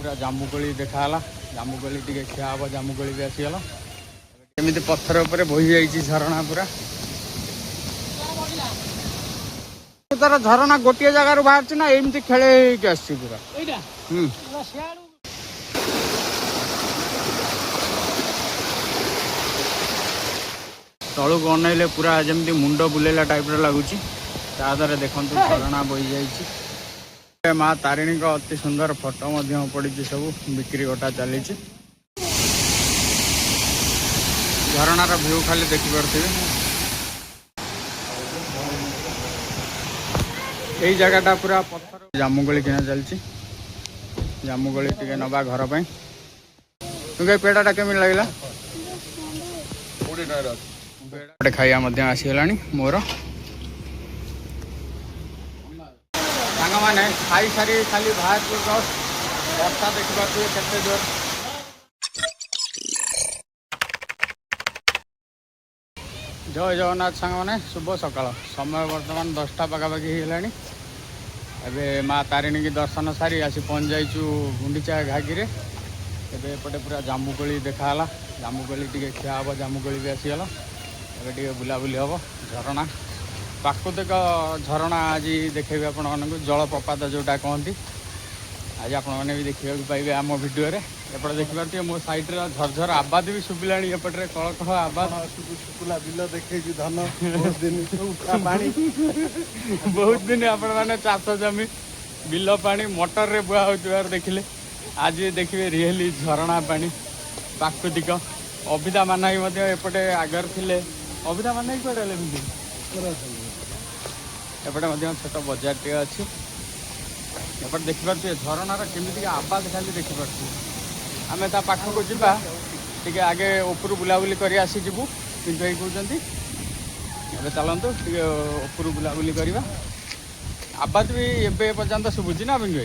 पूरा जामुकोली देखाला जामुकोली टी खिया हम जामुकोली भी आसीगला एमती पत्थर उपर बोही जाइए झरणा पूरा तार झरणा गोटे जगार बाहर ना एमती खेले आसी पूरा तलू अनैले पूरा जमी मुंड बुलेला टाइप लगुच तादर देखु झरणा बोही जाइए माँ तारिणी का अति सुंदर फोटो पड़ी सब बिक्री गोटा चली झरणार व्यू खाली देखिपे यही जगहटा पूरा पत्थर जामुकोली किना चलती जामुकोली टे नवा घर पर तुम पेड़ाटा केमी लगला गोटे खाइबा आसीगला मोर सांग मैंने खाई सारी खाली बाहर वर्षा देखा के जोर जय जगन्नाथ सांग मैंने शुभ सकाल समय बर्तमान 10टा पखापाखि होगा एवं माँ तारिणी की दर्शन सारी आसी पहुँच जाइचु गुंडीचा घागी एवं एपटे पूरा जामुकोली देखाला जामुकोली टे खिया हम जामुकोली भी आसीगला एवं टे बुलाबुली हम झरणा प्राकृतिक झरणा आज देखेबी आपण मानक जलप्रपात जोटा कहती आज आपण मैंने भी देखा पाइबे आम भिडियो एपटे देखिए मो साइड्रे झरझर आवाज भी शुभिला एपटे कल कह आवाज शुकुला बिल देखे धान बहुत दिन आपण मैंने चाष जमी बिल पानी मोटर रे बुआ हो देखिले आज देखिए रियली झरणा पानी प्राकृतिक अभिधा माना एपटे आगर थिले अभिधा माना कड़े एपटे छोट बजार टे अच्छी एपटे देखिपे झरणार केमी आवाज खाली देखिपे आम ता पाखक जावा टे आगे ऊपर बुलाबुली कर आसीबू किंतु ये कहते चलतु टे ऊपर बुलाबुली करवा आवाज भी एवं पर्यंत शुभुची ना बिंग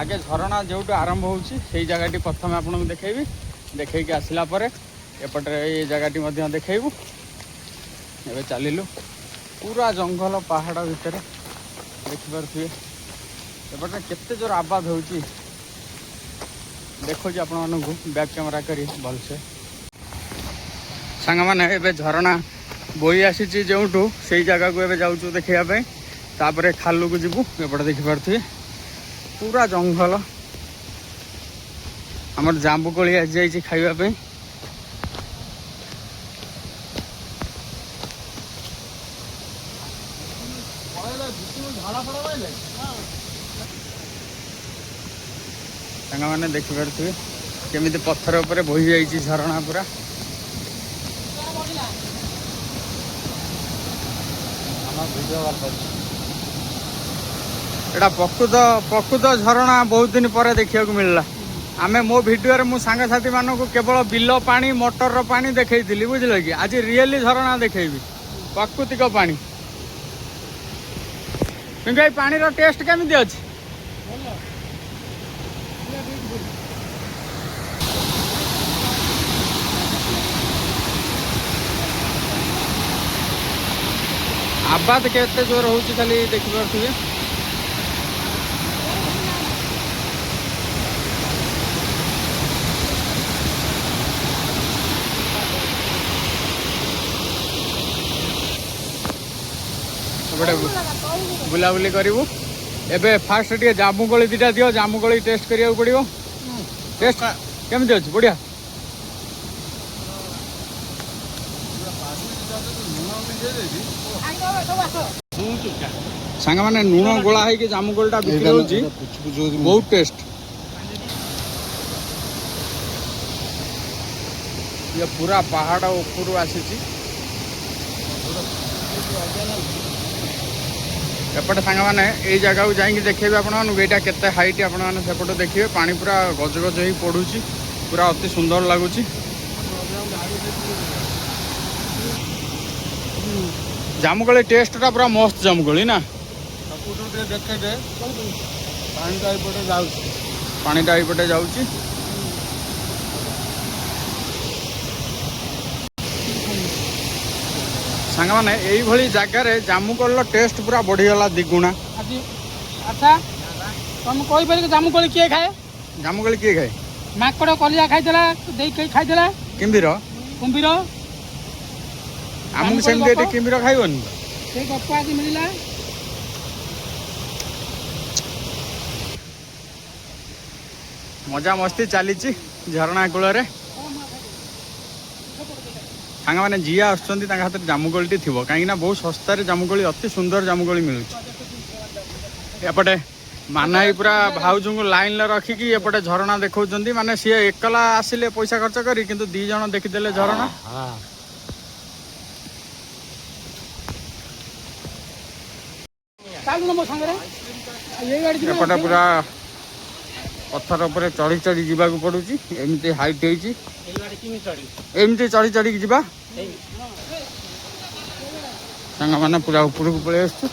आगे झरणा जो आरंभ हो जगह प्रथम आपको देखी देखी आसला एपटे ये जगह देखू एवं चलू पूरा जंगल पहाड़ भितर देखिपे एपटे केते जोर आवाज हो देखो आपण बैक कैमरा करी भलसे सांग मैंने एवं झरणा बोई आसी जो से जगह को एवं जाऊँ देखापी तापर खालू को जीवु एपटे देखिपे पूरा जंगल आमर जामुकोली आज जाइए खाइबापी सांग मैंने देखिपे केमी पत्थर उपर बोही जाइए झरणा पूरा एटा प्रकृत झरणा बहुत दिन पर देखा मिलला आमे मो भिडियो मु सांगसाथी मानक केवल बिल पानी मोटर पानी देखी बुझल कि आज रियली झरणा देखेबी प्राकृतिक पानी क्योंकि पानी रो टेस्ट केमी अच्छी आवाज केते जोर हो खाली देखिपे बुलाबुली करूँ एबे फास्ट टे जामुकोली दीटा दियो जामुकोली टेस्ट करिया पड़ो टेस्ट केमती अच्छे बढ़िया सांग मैंने लुण गोला है जामुकोलीटा बिक्री बहुत टेस्ट ये पूरा पहाड़ ऊपर आसी एपटे सांग मैंने यही जगह को जाइए देखिए आपटा केते हाइट आपटे देखिए पानी पूरा गज गज हो पड़ू पूरा अति सुंदर लगुच जामुकोली टेस्टा पूरा मस्त जामुकोली ना पानीटा एपटे जाऊँगी सांग मैंने यही जगार जामुकोली टेस्ट पूरा बढ़ीगला दिगुणा ଆଚ୍ଛା ତମେ କହିପାରିବ ଜାମୁକୋଳି କିଏ ଖାଏ? ଜାମୁକୋଳି କିଏ ଖାଏ? ମାଙ୍କଡ଼ କଲିଜା ଖାଇଦେଲା, ଦେଇ ଖାଇଦେଲା, କିମ୍ଭୀର। କୁମ୍ଭୀର। ଆମକୁ ସେମିତି ଏଠି କିମ୍ଭୀର ଖାଇବନି ତ। ସେଇ ଗପ ଆଜି ମିଳିଲା। ମଜା ମସ୍ତି ଚାଲିଛି ଝରଣା କୂଳରେ। ସାଙ୍ଗମାନେ ଯିଏ ଆସୁଛନ୍ତି ତାଙ୍କ ହାତରେ ଜାମୁକୋଳିଟି ଥିବ, କାହିଁକିନା ବହୁତ ଶସ୍ତାରେ ଜାମୁକୋଳି, ଅତି ସୁନ୍ଦର ଜାମୁକୋଳି ମିଳୁଛି। ଏପଟେ ମାନାଇ ପୁରା ଭାଉଜଙ୍କୁ ଲାଇନରେ ରଖିକି ଏପଟେ ଝରଣା ଦେଖାଉଛନ୍ତି। ମାନେ ସିଏ ଏକଲା ଆସିଲେ ପଇସା ଖର୍ଚ୍ଚ କରି, କିନ୍ତୁ 2 ଜଣ ଦେଖିଦେଲେ ଝରଣା। ଏପଟେ ପୁରା ପଥର ଉପରେ ଚଢ଼ି ଚଢ଼ି ଯିବାକୁ ପଡୁଛି। ଏମିତି ହାଇଟ୍ ହେଇଛି, ଏମିତି ଚଢ଼ି ଚଢ଼ିକି ଯିବା। ସାଙ୍ଗମାନେ ପୁରା ଉପରକୁ ପଳେଇ ଆସୁଛୁ।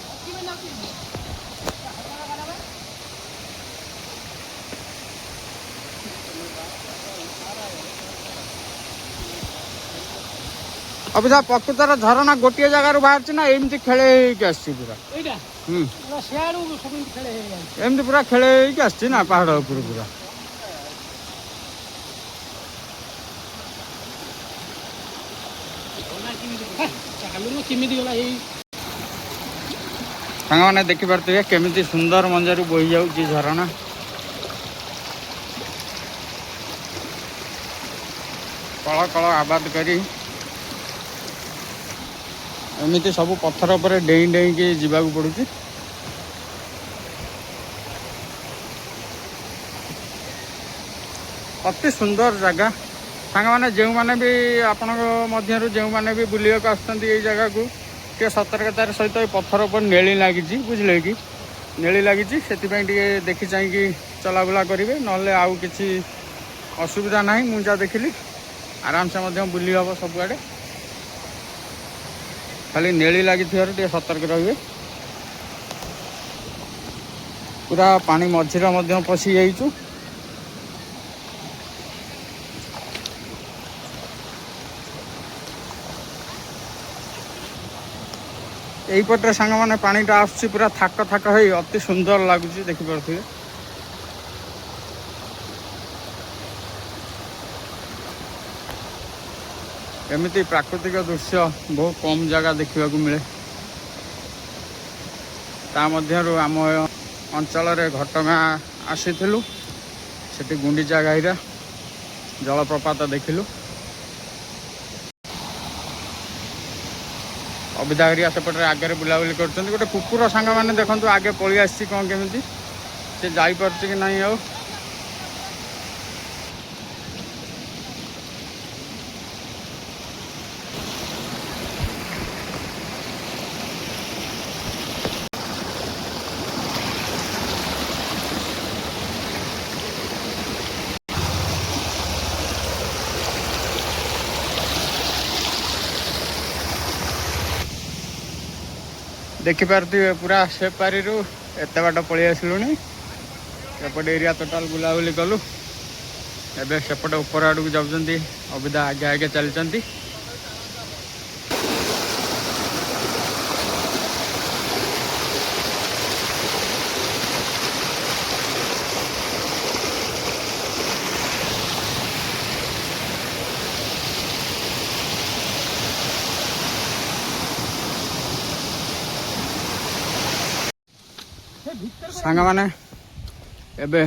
ଅବିଧା ପ୍ରକୃତର ଝରଣା ଗୋଟିଏ ଜାଗାରୁ ବାହାରିଛି ନା ଏମିତି ଖେଳେ ହେଇକି ଆସିଛି ପୁରା? ଏମିତି ପୁରା ଖେଳେ ହେଇକି ଆସିଛି ନା ପାହାଡ଼ ଉପରୁ ପୁରା। ସାଙ୍ଗମାନେ ଦେଖିପାରୁଥିବେ କେମିତି ସୁନ୍ଦର ମଞ୍ଜାରୁ ବୋହି ଯାଉଛି ଝରଣା। କଳ କଳ ଆବାଦ କରି ଏମିତି ସବୁ ପଥର ଉପରେ ଡେଇଁ ଡେଇଁକି ଯିବାକୁ ପଡୁଛି। ଅତି ସୁନ୍ଦର ଜାଗା। ସାଙ୍ଗମାନେ ଯେଉଁମାନେ ବି ଆପଣଙ୍କ ମଧ୍ୟରୁ ଯେଉଁମାନେ ବି ବୁଲିବାକୁ ଆସୁଛନ୍ତି ଏଇ ଜାଗାକୁ, ଟିକେ ସତର୍କତାର ସହିତ ଏ ପଥର ଉପରେ ନେଳି ଲାଗିଛି, ବୁଝିଲେ କି? ନେଳି ଲାଗିଛି, ସେଥିପାଇଁ ଟିକେ ଦେଖି ଚାହିଁକି ଚଲାବୁଲା କରିବେ, ନହେଲେ ଆଉ କିଛି ଅସୁବିଧା ନାହିଁ। ମୁଁ ଯାହା ଦେଖିଲି ଆରାମସେ ମଧ୍ୟ ବୁଲି ହେବ ସବୁଆଡ଼େ। ଖାଲି ନେଳି ଲାଗିଥିବାରୁ ଟିକେ ସତର୍କ ରହିବେ। ପୁରା ପାଣି ମଝିରେ ମଧ୍ୟ ପଶି ଯାଇଛୁ। এইପଟରେ ସାଙ୍ଗମାନେ ପାଣିଟା ଆସୁଛି ପୁରା ଥାକ ଥାକ ହେଇ, ଅତି ସୁନ୍ଦର ଲାଗୁଛି ଦେଖିପାରୁଥିବେ। ଏମିତି ପ୍ରାକୃତିକ ଦୃଶ୍ୟ ବହୁତ କମ୍ ଜାଗା ଦେଖିବାକୁ ମିଳେ। ତା ମଧ୍ୟରୁ ଆମ ଅଞ୍ଚଳରେ ଘଟଗାଁ ଆସିଥିଲୁ, ସେଠି ଗୁଣ୍ଡିଚା ଘାଇର ଜଳପ୍ରପାତ ଦେଖିଲୁ। ଅବିଧା ହେରିକା ସେପଟରେ ଆଗରେ ବୁଲାବୁଲି କରୁଛନ୍ତି। ଗୋଟେ କୁକୁର ସାଙ୍ଗମାନେ ଦେଖନ୍ତୁ ଆଗେ ପଳେଇ ଆସିଛି, କ'ଣ କେମିତି ସେ ଯାଇପାରୁଛି କି ନାହିଁ ଆଉ। ଦେଖିପାରୁଥିବେ ପୁରା ସେ ପାରିରୁ ଏତେ ବାଟ ପଳେଇ ଆସିଲୁଣି। ଏପଟେ ଏରିଆ ଟୋଟାଲ ବୁଲାବୁଲି କଲୁ। ଏବେ ସେପଟେ ଉପର ଆଡ଼କୁ ଯାଉଛନ୍ତି, ଅବିଧା ଆଗେ ଆଗେ ଚାଲିଛନ୍ତି। ସାଙ୍ଗମାନେ ଏବେ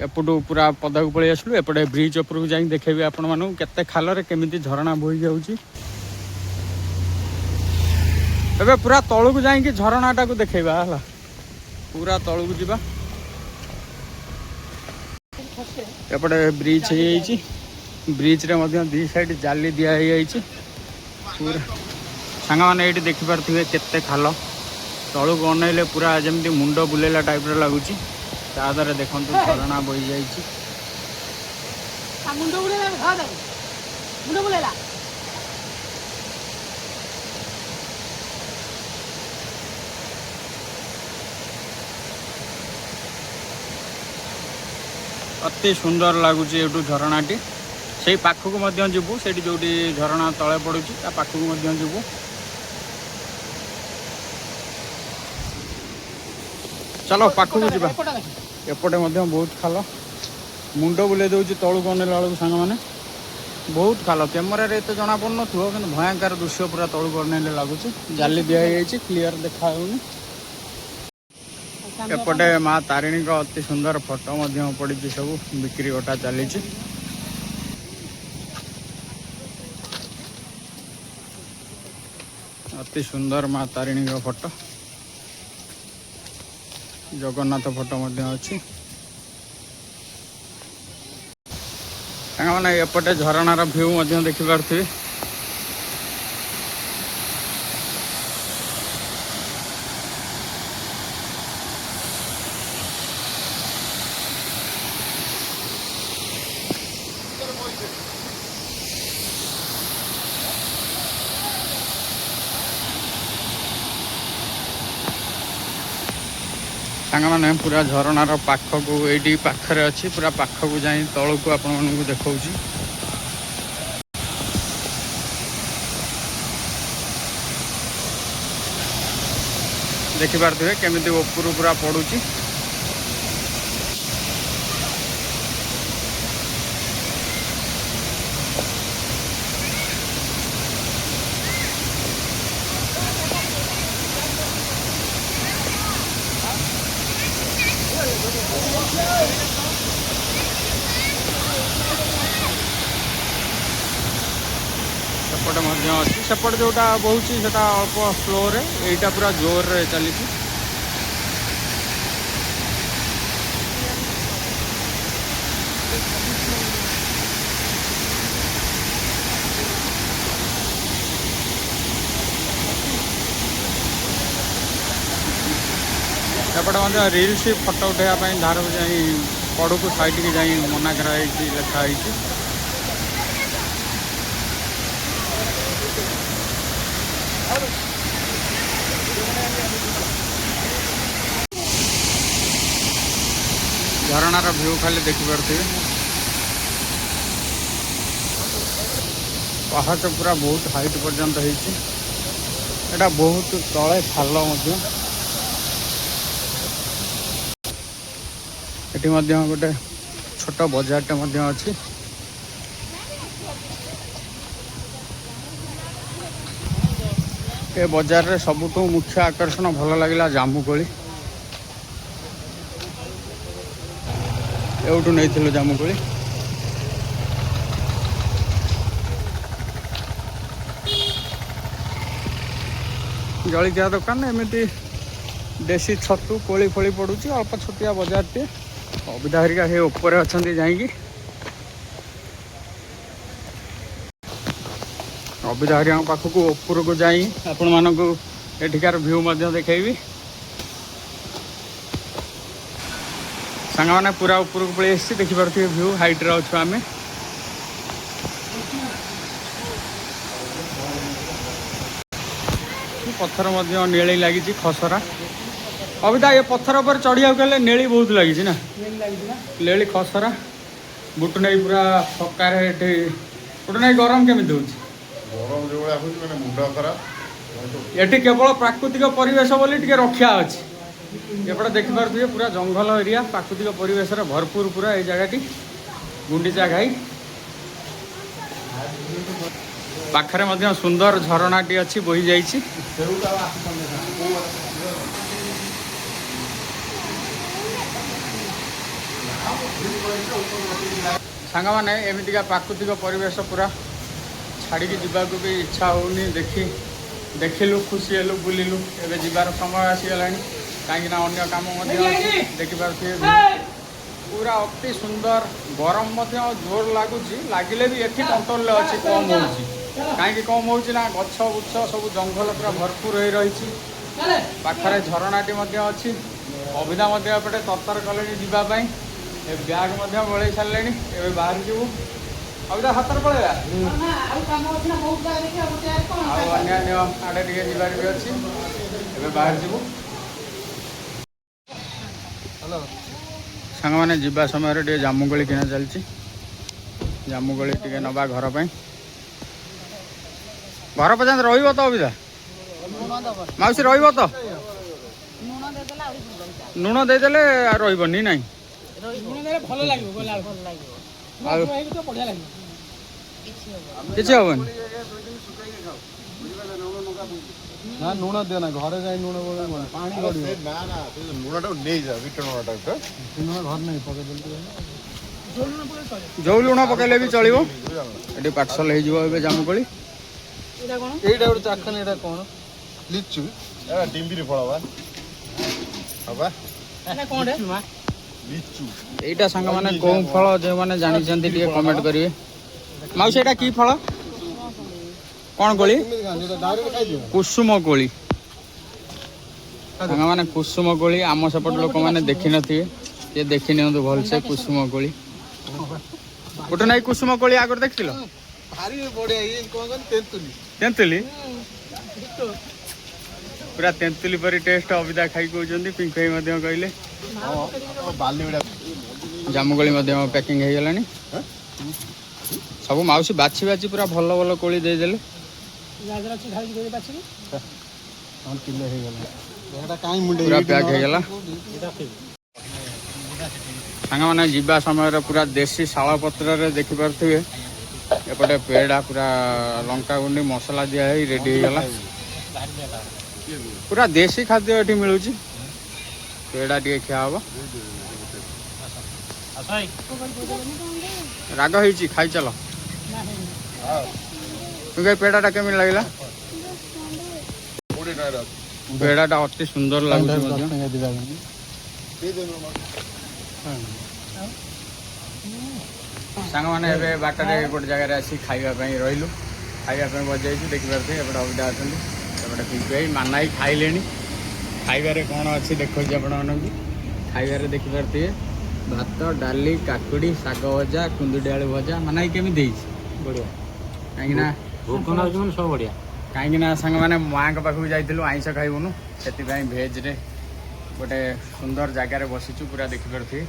ଏପଟୁ ପୁରା ପଦାକୁ ପଳେଇ ଆସିଲୁ। ଏପଟେ ବ୍ରିଜ୍ ଉପରକୁ ଯାଇ ଦେଖେଇବି ଆପଣମାନଙ୍କୁ କେତେ ଖାଲରେ କେମିତି ଝରଣା ବୋହି ଯାଉଛି। ଏବେ ପୁରା ତଳକୁ ଯାଇକି ଝରଣାଟାକୁ ଦେଖେଇବା ହେଲା, ପୁରା ତଳକୁ ଯିବା। ଏପଟେ ବ୍ରିଜ୍ ହେଇଯାଇଛି, ବ୍ରିଜ୍ରେ ମଧ୍ୟ 2 ସାଇଡ୍ ଜାଲି ଦିଆ ହେଇଯାଇଛି ପୁରା। ସାଙ୍ଗମାନେ ଏଇଠି ଦେଖିପାରୁଥିବେ କେତେ ଖାଲ, ତଳକୁ ଅନେଇଲେ ପୁରା ଯେମିତି ମୁଣ୍ଡ ବୁଲେଇଲା ଟାଇପ୍ର ଲାଗୁଛି। ତା ଦ୍ୱାରା ଦେଖନ୍ତୁ ଝରଣା ବୋହି ଯାଇଛି। ଅତି ସୁନ୍ଦର ଲାଗୁଛି ଏଠୁ ଝରଣାଟି। ସେଇ ପାଖକୁ ମଧ୍ୟ ଯିବୁ, ସେଇଠି ଯେଉଁଠି ଝରଣା ତଳେ ପଡ଼ୁଛି ତା ପାଖକୁ ମଧ୍ୟ ଯିବୁ। चलो पाखक जा ଏପଟେ ଦେଖ। एपटे बहुत खाल मुंड बुले दूसरी तलू अनेला बेलू सांग मैंने बहुत खाल कैमेरा एत जना पड़न कि भयंकर दृश्य पूरा तलू अनेले लगुच जाली दिखाई क्लीयर देखा एपटे माँ तारिणी का अति सुंदर फोटो पड़ी सब बिक्री बटा चली अति सुंदर माँ तारिणी का फोटो जगन्नाथ फोटो अच्छी मैंने एपटे झरणार भ्यू देखिपे मैंने पूरा झरणार पाखक ये पाखरे अच्छी पूरा पाखक जाए तौक आपण मानक देखा देखिपे केमी ऊपर पूरा पड़ुची सेपटे अच्छी सेपटे जोटा बहुत से अल्प स्लो रे यहीटा पूरा जोर रे चली सेपटे रिल्स फटो उठाइवाई धार जा पड़ को साइड की जा मना कराई लिखाई झरणार भ्यू खाली देखिपे पहाड़ पूरा बहुत हाइट पर्यंत होता बहुत तले खाल गोटे छोट बजारटे अच्छी ए बजार रे सबुठू मुख्य आकर्षण भल लगे जामुकोली एवटू नहीं जामुकोली जलिया दुकान एमती देसी छतु कोली फोली पड़ुची अल्प छोटिया बजार टे अविधा हरिका हे ऊपर अच्छा जाइकी अविधा हरिया पाखक ऊपर को जाई आपण मानक एठिकार भ्यू देखी सांग मैंने पूरा ऊपर को पलि देखिपे भ्यू हाइट रे अच्छु आम पत्थर नेली लगी खसरा अविधा ये पत्थर पर चढ़िया गले नेली बहुत लगी ना नेली खसरा बुट नहीं पूरा थकार बुट नहीं गरम केमी हो गरम जो मैंने मुंड खराब ये केवल प्राकृतिक परिवेश बोली टे रक्षा अच्छी एपटे देखिपे पूरा जंगल एरिया प्राकृतिक परिवेश भरपूर पूरा ये जगह गुंडीचा घाई पाखरे सुंदर झरनाटी अच्छी बोही जाइए सांग मैंने एमतीका प्राकृतिक परिवेश पूरा छाड़ी जावाक भी इच्छा होनी देखिलु खुशी हेलु बुलिलु एवं जीवार समय आसीगला कहीं अन्य कम देखिपे पूरा अति सुंदर गरम जोर लगुच लगिले भी ये कंट्रोल अच्छी कम हो कहीं कम हो गछ बुछ सब जंगल पूरा भरपूर हो रही पाखरे झरनाटी अच्छी अविधा एपटे तरतर कले जावाई ब्याग बड़े सारे ए बाहर जीवु अविधा हाथ पड़ेगा अन्य आड़े टे जीवार भी अच्छी ए बाहर जीवु सांग मैंने जीवा समय टे जामुकोली किना चलती जामुकोली टे नवा घर पर घर पर्यंत रही तो अविधा माउसी रही तो ଲୁଣ ଦେଇଦେଲେ ରହିବନି ନାଇଁ ଲୁଣ ଦେଲେ ଭଲ ଲାଗିବ ଗଲା ବେଳକୁ। ଭଲ ଲାଗିବ। ଆଉ ହେଇକି ତ ବଢିଆ ଲାଗିବ। କିଛି ହବ କିଛି ହବନି। ନା ଲୁଣ ଦିଅ ନା ଘରେ ଯାଇ ଲୁଣ ପାଣି ଗଡ଼ିବ ନା ନା ସେ ଲୁଣଟାକୁ ନେଇଯା ବିଟ ଲୁଣଟାକୁ ଲୁଣ ଘରେ ନେଇ ପକେଇଦେଲି ଯୋଉ ଲୁଣ ପକେଇ ଚଳିବ। ଯୋଉ ଲୁଣ ପକେଇଲେ ବି ଚଳିବ। ଏଠି ପାର୍ସଲ ହେଇଯିବ ଏବେ ଜାମୁକୋଳି। ଏଇଟା କଣ? ଏଇଟା ଗୋଟେ ଚାଖନି ଏଇଟା କ'ଣ ଲିଚୁ ଏଟା ଡିମ୍ବିରି ଫଳ ବା ହବା ଏଇଟା କଣଟେ? ଲିଚୁ ଏଇଟା ସାଙ୍ଗମାନେ କୋଉ ଫଳ ଯେଉଁମାନେ ଜାଣିଛନ୍ତି ଟିକେ କମେଣ୍ଟ କରିବେ। ମାଉସୀ ଏଇଟା କି ଫଳ? କ'ଣ କୋଳି? କେମିତି ଖାଆନ୍ତି ଏଇଟା ଡାଇରେକ୍ଟ ଖାଇଦିଅ କୁସୁମ କୋଳି। ସାଙ୍ଗମାନେ କୁସୁମ କୋଳି ଆମ ସେପଟ ଲୋକମାନେ ଦେଖିନଥିବେ, ଟିକେ ଦେଖି ନିଅନ୍ତୁ ଭଲସେ କୁସୁମ କୋଳି। ଗୋଟେ ନାଇଁ କୁସୁମ କୋଳି ଆଗରୁ ଦେଖିଥିଲ? ଭାରି ବଢିଆ ଇଏ କ'ଣ କହନି ତେନ୍ତୁଲି ତେନ୍ତୁଲି ପୁରା ତେନ୍ତୁଲି ପରି ଟେଷ୍ଟ ଅବିଦା ଖାଇ କହୁଛନ୍ତି। ପିଙ୍କ ଭାଇ ମଧ୍ୟ କହିଲେ। ବାଲି ଗୁଡା ଜାମୁକୋଳି ମଧ୍ୟ ପ୍ୟାକିଂ ହେଇଗଲାଣି। ସବୁ ମାଉସୀ ବାଛି ବାଛି ପୁରା ଭଲ ଭଲ କୋଳି ଦେଇଦେଲେ। ଗାଜର ଅଛି ଖାଇକି ଦେଇ ପାଚିବି। ଆମର କିଲୋ ହେଇଗଲା ଏଇଟା କାହିଁ ମୁଣ୍ଡେ ପୁରା ପ୍ୟାକ୍ ହେଇଗଲା। ସାଙ୍ଗମାନେ ଯିବା ସମୟରେ ପୁରା ଦେଶୀ ଶାଳ ପତ୍ରରେ ଦେଖିପାରୁଥିବେ ଏପଟେ ପେଡ଼ା ପୁରା ଲଙ୍କା ଗୁଣ୍ଡି ମସଲା ଦିଆ ହେଇ ରେଡ଼ି ହେଇଗଲା। ପୁରା ଦେଶୀ ଖାଦ୍ୟ ଏଠି ମିଳୁଛି। ପେଡ଼ା ଟିକେ ଖିଆ ହବ। ରାଗ ହେଇଛି ଖାଇଚାଲ। ପେଡ଼ାଟା କେମିତି ଲାଗିଲା? ପେଡ଼ାଟା ଅତି ସୁନ୍ଦର ଲାଗୁଛି ମଧ୍ୟ। ସାଙ୍ଗମାନେ ଏବେ ବାଟରେ ଗୋଟେ ଜାଗାରେ ଆସି ଖାଇବା ପାଇଁ ରହିଲୁ। ଖାଇବା ପାଇଁ ବଜାଇଛୁ ଦେଖିପାରୁଥିବେ। ଏପଟେ ଅବିଦା ଅଛନ୍ତି, ଏପଟେ ପିଙ୍କି ମାନାଇ ଖାଇଲେଣି। ଖାଇବାରେ କ'ଣ ଅଛି ଦେଖାଉଛି ଆପଣମାନଙ୍କୁ। ଖାଇବାରେ ଦେଖିପାରୁଥିବେ ଭାତ, ଡାଲି, କାକୁଡ଼ି, ଶାଗ ଭଜା, କୁନ୍ଦୁରି ଆଳୁ ଭଜା। ମାନାଇ କେମିତି ହେଇଛି? ବଢ଼ିଆ। କାହିଁକିନା ଭୋକ ଲାଗୁଛି ମାନେ ସବୁ ବଢିଆ। କାହିଁକିନା ସାଙ୍ଗମାନେ ମାଆଙ୍କ ପାଖକୁ ଯାଇଥିଲୁ, ଆଇଁଷ ଖାଇବୁନୁ, ସେଥିପାଇଁ ଭେଜ୍ରେ ଗୋଟେ ସୁନ୍ଦର ଜାଗାରେ ବସିଛୁ। ପୁରା ଦେଖିପାରୁଥିବେ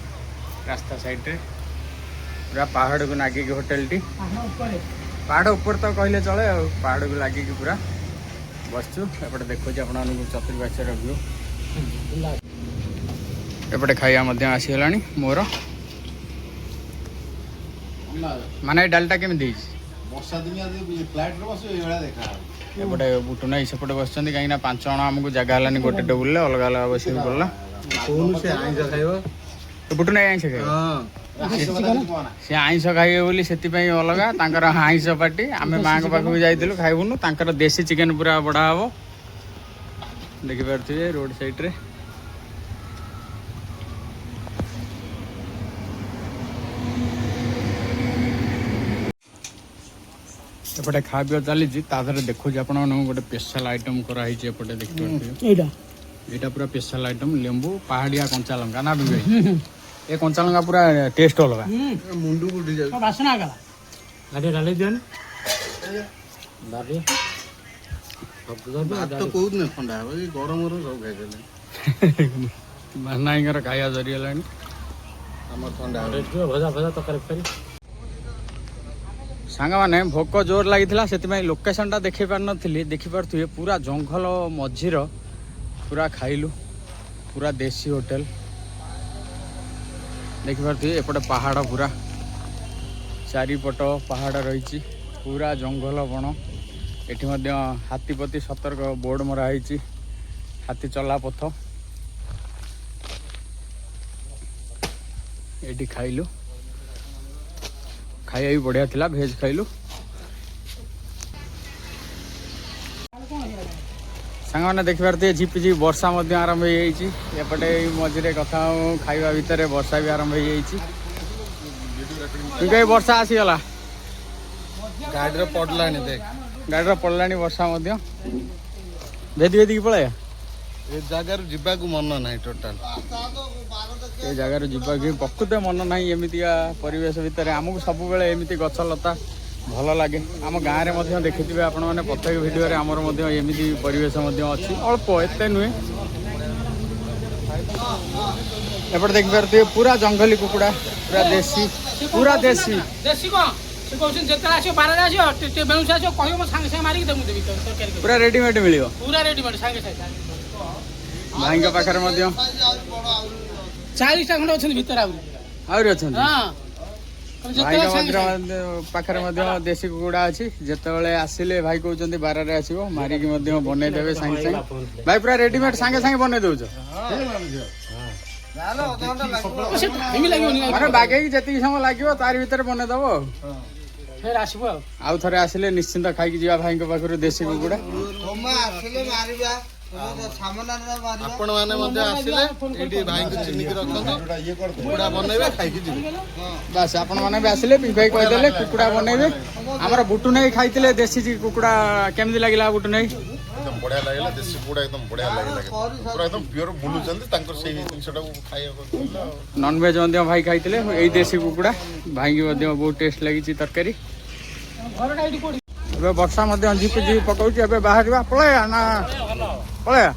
ରାସ୍ତା ସାଇଡ଼୍ରେ ପୁରା ପାହାଡ଼କୁ ଲାଗିକି ହୋଟେଲଟି। ପାହାଡ଼ ଉପରେ ତ କହିଲେ ଚଳେ ଆଉ, ପାହାଡ଼କୁ ଲାଗିକି ପୁରା ବସିଛୁ। ଏପଟେ ଦେଖୁଛି ଆପଣମାନଙ୍କୁ ଚତୁର୍ପାର୍ଶ୍ୱର ଭ୍ୟୁ। ଏପଟେ ଖାଇବା ମଧ୍ୟ ଆସିଗଲାଣି ମୋର। ମାନେ ଏଇ ଡାଲିଟା କେମିତି ହେଇଛି? ବର୍ଷା ଦିନିଆ ଫ୍ଲାଇଟ୍ରେ ବସିବ ଏଇଭଳିଆ ଦେଖାହେବ। ଏପଟେ ବୁଟୁ ନାଇ ସେପଟେ ବସିଛନ୍ତି, କାହିଁକିନା 5 ଜଣ ଆମକୁ ଜାଗା ହେଲାନି ଗୋଟେ ଟେବୁଲରେ, ଅଲଗା ଅଲଗା ବସିବାକୁ ପଡ଼ିଲା। କହୁନୁ ସେ ଆଇଁଷ ଖାଇବ। ବୁଟୁ ନାଇ ଆଇଁଷ ଖାଇବ? ସେ ଆଇଁଷ ଖାଇବେ ବୋଲି ସେଥିପାଇଁ ଅଲଗା, ତାଙ୍କର ଆଇଁଷ ପାଟି। ଆମେ ମାଆଙ୍କ ପାଖକୁ ଯାଇଥିଲୁ ଖାଇବୁନୁ, ତାଙ୍କର ଦେଶୀ ଚିକେନ ପୁରା ବଢ଼ା ହବ। ଦେଖିପାରୁଥିବେ ରୋଡ଼ ସାଇଡ଼୍ରେ। ଏପଟେ ଖାଇବା ପିଇବା ଚାଲିଛି, ତା ଦେହରେ ଦେଖୁଛି ଆପଣମାନଙ୍କୁ ଗୋଟେ ସ୍ପେଶାଲ ଆଇଟମ୍ କରାହେଇଛି। ଏପଟେ ଦେଖିପାରୁଥିବେ ଏଇଟା ପୁରା ସ୍ପେଶାଲ ଆଇଟମ୍। ଲେମ୍ବୁ, ପାହାଡ଼ିଆ କଞ୍ଚା ଲଙ୍କା ନା ବିବେ? ଏ କଞ୍ଚା ଲଙ୍କା ପୁରା ଟେଷ୍ଟ ଅଲଗା। ମୁଣ୍ଡକୁ ଉଠି ଯାଉଛି ବାସନା ଗଲା। ଡାଲି ଦିଅନି। ଭାତ କହୁଥିଲେ ଥଣ୍ଡା ହବ, ଏଇ ଗରମରୁ ସବୁ ଖାଇଦେଲେ। ମାନାଇଙ୍କର ଖାଇବା ସରିଗଲାଣି। ଆମର ଥଣ୍ଡା ଭଜା ଭଜା ତରକାରୀ ଫେରି। ସାଙ୍ଗମାନେ ଭୋକ ଜୋର ଲାଗିଥିଲା, ସେଥିପାଇଁ ଲୋକେସନଟା ଦେଖେଇ ପାରିନଥିଲି। ଦେଖିପାରୁଥିବେ ପୁରା ଜଙ୍ଗଲ ମଝିର ପୁରା ଖାଇଲୁ, ପୁରା ଦେଶୀ ହୋଟେଲ। ଦେଖିପାରୁଥିବେ ଏପଟେ ପାହାଡ଼, ପୁରା ଚାରିପଟ ପାହାଡ଼ ରହିଛି, ପୁରା ଜଙ୍ଗଲ ବଣ। ଏଠି ମଧ୍ୟ ହାତୀ ପ୍ରତି ସତର୍କ ବୋର୍ଡ଼ ମରା ହେଇଛି, ହାତୀ ଚଲା ପଥ। ଏଠି ଖାଇଲୁ, ଖାଇବା ବି ବଢ଼ିଆ ଥିଲା, ଭେଜ୍ ଖାଇଲୁ। ସାଙ୍ଗମାନେ ଦେଖିପାରୁଥିବେ ଝିପିଝିପି ବର୍ଷା ମଧ୍ୟ ଆରମ୍ଭ ହେଇଯାଇଛି। ଏପଟେ ଏଇ ମଝିରେ କଥା ଖାଇବା ଭିତରେ ବର୍ଷା ବି ଆରମ୍ଭ ହେଇଯାଇଛି। ଟିକେ ବର୍ଷା ଆସିଗଲା, ଗାଡ଼ିରେ ପଡ଼ିଲାଣି ଦେଖ। ଗାଡ଼ିର ପଡ଼ିଲାଣି ବର୍ଷା ମଧ୍ୟ। ଭେଦି ଭେଦିକି ପଳାଇବା। ଏ ଜାଗାରୁ ଯିବାକୁ ମନ ନାହିଁ ଟୋଟାଲ। ଏ ଜାଗାରୁ ଯିବାକୁ ପ୍ରକୃତ ମନ ନାହିଁ। ଏମିତିକା ପରିବେଶ ଭିତରେ ଆମକୁ ସବୁବେଳେ ଏମିତି ଗଛ ଲତା ଭଲ ଲାଗେ। ଆମ ଗାଁରେ ମଧ୍ୟ ଦେଖିଥିବେ ଆପଣମାନେ ପ୍ରତ୍ୟେକ ଭିଡ଼ିଓରେ ଆମର ମଧ୍ୟ ଏମିତି ପରିବେଶ ମଧ୍ୟ ଅଛି, ଅଳ୍ପ, ଏତେ ନୁହେଁ। ଏପଟେ ଦେଖିପାରୁଥିବେ ପୁରା ଜଙ୍ଗଲୀ କୁକୁଡ଼ା, ପୁରା ଦେଶୀ, ପୁରା ଦେଶୀ। ଦେଶୀ କଣ ସେ କହୁଛନ୍ତି ଯେତେବେଳେ ଆସିବ ବାରରେ ଆସିବ ଟିକେ ବେଣୁସ ଆସିବ କହିବ ମୁଁ ସାଙ୍ଗେ ସାଙ୍ଗେ ମାରିକି ଦେବୁ ଦେବି ତରକାରୀ ପୁରା ରେଡିମେଡ୍ ମିଳିବ। ପୁରା ରେଡିମେଡ୍ ସାଙ୍ଗେ ସାଙ୍ଗେ। ଭାଇଙ୍କ ପାଖରେ ମଧ୍ୟ 40ଟା ଖଣ୍ଡେ ଅଛନ୍ତି ଭିତରେ ଆହୁରି। ଆହୁରି ଅଛନ୍ତି। ହଁ ଭାଇଙ୍କ ପାଖରେ ମଧ୍ୟ ଦେଶୀ କୁକୁଡ଼ା ଅଛି। ଯେତେବେଳେ ଆସିଲେ ଭାଇ କହୁଛନ୍ତି ବାରରେ ଆସିବ, ମାରିକି ମଧ୍ୟ ବନେଇଦେବେ ସାଙ୍ଗେ ସାଙ୍ଗେ। ଭାଇ ପୁରା ରେଡିମେଡ୍ ସାଙ୍ଗେ ସାଙ୍ଗେ ବନେଇ ଦଉଛ? ଟାଇମ୍ ଲାଗିବନି ମାନେ ବାଗେଇକି ଯେତିକି ସମୟ ଲାଗିବ ତାରି ଭିତରେ ବନେଇଦବ ଆଉ। ଫେର ଆସିବ ଆଉ ଥରେ ଆସିଲେ ନିଶ୍ଚିନ୍ତ ଖାଇକି ଯିବା ଭାଇଙ୍କ ପାଖରୁ ଦେଶୀ କୁକୁଡ଼ା। ଆପଣ ମାନେ ମଧ୍ୟ ଆସିଲେ ଏଇଠି ଭାଇଙ୍କୁ ଚିହ୍ନିକି ରଖନ୍ତୁ, କୁକୁଡ଼ା ବନେଇବେ ଖାଇକି ଯିବେ। ବାସ୍ ଆପଣ ମାନେ ବି ଆସିଲେ ପିଙ୍କି ଭାଇ କହିଦେଲେ କୁକୁଡ଼ା ବନେଇବେ। ଆମର ବୁଟୁ ନେଇ ଖାଇଥିଲେ ଦେଶୀ କୁକୁଡ଼ା, କେମିତି ଲାଗିଲା ବୁଟୁ ନେଇ? एकदम बढ़िया लगे देसी कुकुड़ा एकदम बढ़िया लगे पूरा एकदम प्योर बुलुचंदी तांकर से जिनसटाକୁ ଖାଇବାକୁ ନନଭେଜ ମଧ୍ୟ ଭାଇ ଖାଇଥିଲେ ଏଇ ଦେଶୀ କୁକୁଡ଼ା। ଭାଇକି ମଧ୍ୟ ବହୁତ ଟେଷ୍ଟ ଲାଗିଛି ତରକାରୀ। ଘରଟା ଏଇଠି କୋଉଠି? ଏବେ ବର୍ଷା ମଧ୍ୟ ଝିପି ଝିପି ପକଉଛି। ଏବେ ବାହାରିବା, ପଳେଇବା ନା ପଳେଇବା?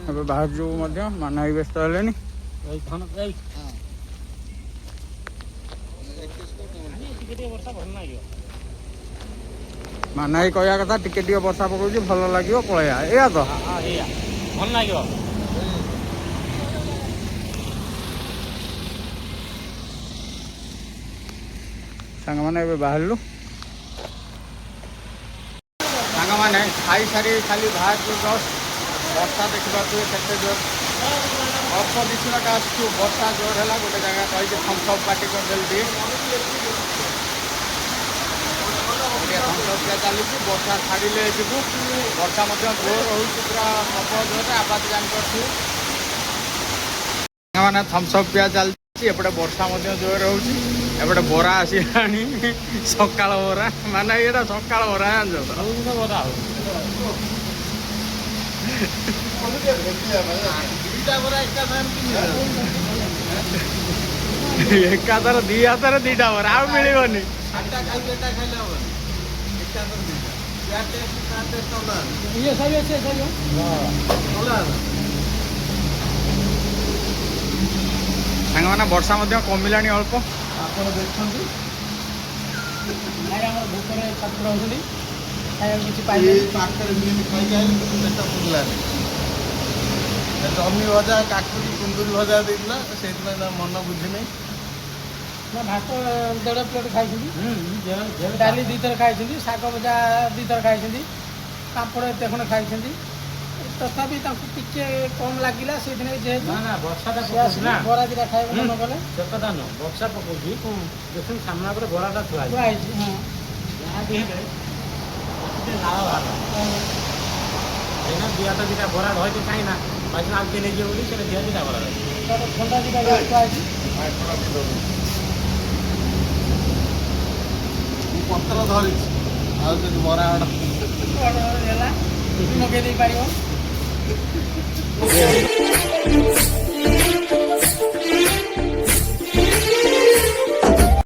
ଏବେ ବାହାରିଛୁ ମଧ୍ୟ। ମାନ ଭାଇ ବ୍ୟସ୍ତ ହେଲେଣି। ମାନ ଭାଇ କହିବା କଥା ଟିକେ ଟିକେ ବର୍ଷା ପକଉଛି, ଭଲ ଲାଗିବ, ପଳେଇବା। ଏଇଆ ତ ଭଲ ଲାଗିବ। ସାଙ୍ଗମାନେ ଏବେ ବାହାରିଲୁ। ସାଙ୍ଗମାନେ ଖାଇସାରି ଖାଲି ବାହାରିଛୁ ଜଷ୍ଟ। ବର୍ଷା ଦେଖିପାରୁଥିବେ କେତେ ଜୋର। ଅଳ୍ପ ଦିଶିବାଟା ଆସୁଛୁ, ବର୍ଷା ଜୋର ହେଲା। ଗୋଟେ ଜାଗା କହିକି ଥମ୍ସଅପ୍ ପାର୍ଟି କରିଦେଲି ଟିକେ ଥମ୍ସଅପ୍ ପିଆ ଚାଲିଛି। ବର୍ଷା ଛାଡ଼ିଲେ ଯିବୁ। ବର୍ଷା ମଧ୍ୟ ଜୋର ହେଉଛି, ପୁରା ପ୍ରବଳ ଜୋରରେ ଆବାଜ ଜାଣିପାରୁଛୁ। ସାଙ୍ଗମାନେ ଥମ୍ସଅପ୍ ପିଆ ଚାଲିଛି। ଏପଟେ ବର୍ଷା ମଧ୍ୟ ଜୋର ହେଉଛି। ଏପଟେ ବରା ଆସିଲାଣି, ସକାଳ ବରା। ମାନେ ଏଇଟା ସକାଳ ବରା ଜାଣିଛ ତ? ବରା ଏକାଥର ଦି ହାତରେ ଦିଟା ବରା, ଆଉ ମିଳିବନି। ଇଏ ସରିବ ସିଏ ସରିବ। ସାଙ୍ଗମାନେ ବର୍ଷା ମଧ୍ୟ କମିଲାଣି ଅଳ୍ପ। ଆପଣ ଦେଖନ୍ତୁ ଭାଇ ଆମର ଭୋକରେ ଛାତ୍ର ହେଉଛନ୍ତି, ଖାଇବାକୁ କିଛି ଏଇ ପାଇଲେ। ପାଖରେ ମିଲ୍ ଖାଇକି ଆଇଲେ କିନ୍ତୁ ପେଟ ପୁରିଲାନି। ଜହ୍ନି ଭଜା, କାକୁଡ଼ି, କୁନ୍ଦୁରି ଭଜା ଦେଇଥିଲା, ସେଇଥିପାଇଁ ତା ମନ ବୁଝିନି। ନା ଭାତ 1.5 ପ୍ଲେଟ୍ ଖାଇଛନ୍ତି, ଡାଲି 2 ଥର ଖାଇଛନ୍ତି, ଶାଗ ଭଜା 2 ଥର ଖାଇଛନ୍ତି, ପାମ୍ପଡ଼ ଏତେ ଖଣ୍ଡେ ଖାଇଛନ୍ତି। ତଥାପି ତାଙ୍କୁ ଟିକେ କମ୍ ଲାଗିଲା। ସେଇଥିପାଇଁ ଯେହେତୁ ବର୍ଷାଟା ସେ ଆସିଲେ ବରା ଦିଟା ଖାଇବାକୁ ମନ କଲେ। ସେ କଥା ନୁହଁ, ବର୍ଷା ପକଉଛି ଦେଖୁନ ସାମ୍ନା ଉପରେ ବରାଟା ଥୁଆ ଥୁଆ ହେଇଛି। ହଁ ଯାହା ବି ହେଲେ ଟିକେ ନାଳ ବାହାର ଏଇନା ଦିଆଟା ଦିଟା ବରା ରହିଛି କାହିଁକି ନା ବାଜିନା ଆଉ କିଏ ନେଇଯିବ ବୋଲି ସେଟା ଦିଆ ଦିଟା ବରା ରହିଛି। ତାର ଥଣ୍ଡା ଦିଟା ଥୁଆ ହେଇଛି। ମୁଁ ପତ୍ର ଧରିଛି, ଆଉ ଯଦି ବରା ଅର୍ଡ଼ର ହେଲା ମଗେଇ ଦେଇପାରିବ।